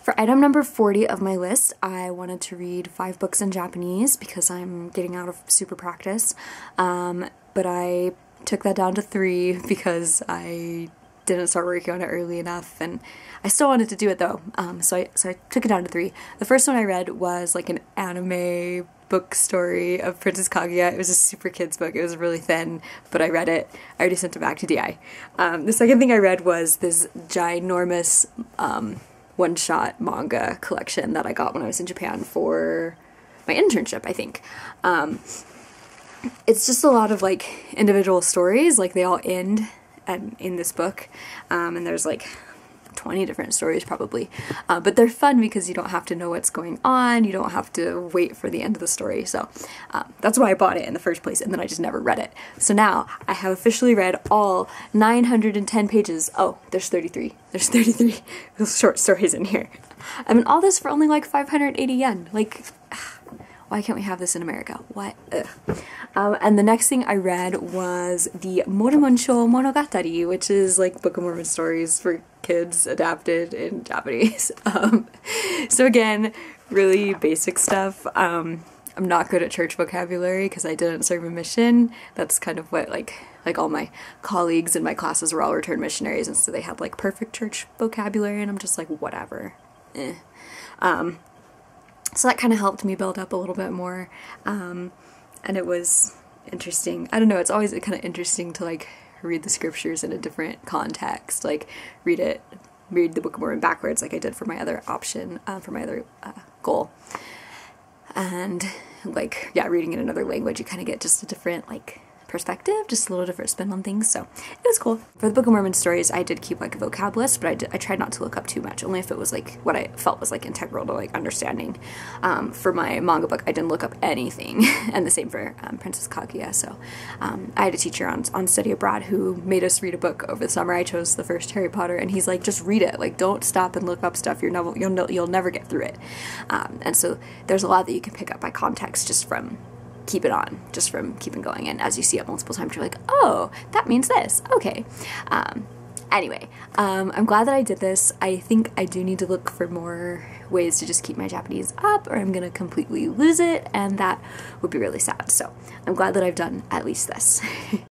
For item number 40 of my list, I wanted to read 5 books in Japanese because I'm getting out of super practice, but I took that down to 3 because I didn't start working on it early enough, and I still wanted to do it though, so I took it down to 3. The first one I read was like an anime book story of Princess Kaguya. It was a super kids book. It was really thin, but I read it. I already sent it back to DI. The second thing I read was this ginormous one-shot manga collection that I got when I was in Japan for my internship, I think. It's just a lot of like individual stories, like they all end in this book, and there's like 20 different stories probably, but they're fun because you don't have to know what's going on, you don't have to wait for the end of the story, so that's why I bought it in the first place, and then I just never read it. So now I have officially read all 910 pages. Oh, there's 33 short stories in here. I mean, all this for only like 580 yen. Like, why can't we have this in America? What? And the next thing I read was the Mormonsho Monogatari, which is like Book of Mormon stories for kids adapted in Japanese. So again, really basic stuff. I'm not good at church vocabulary because I didn't serve a mission. That's kind of what like all my colleagues in my classes were all returned missionaries, and so they had like perfect church vocabulary, and I'm just like, whatever. So that kind of helped me build up a little bit more, and it was interesting. I don't know, it's always kind of interesting to like read the scriptures in a different context, like read the Book of Mormon backwards like I did for my other option, for my other goal. And like, yeah, reading in another language, you kind of get just a different like perspective, just a little different spin on things, so it was cool. For the Book of Mormon stories, I did keep like a vocab list, but I tried not to look up too much, only if it was like what I felt was like integral to like understanding. For my manga book, I didn't look up anything, and the same for Princess Kaguya. So I had a teacher on study abroad who made us read a book over the summer. I chose the first Harry Potter, and he's like, just read it, like don't stop and look up stuff. You'll never get through it. And so there's a lot that you can pick up by context just from keeping going, and as you see it multiple times, you're like, oh, that means this, okay. Anyway, I'm glad that I did this. I think I do need to look for more ways to just keep my Japanese up, or I'm gonna completely lose it, and that would be really sad. So I'm glad that I've done at least this.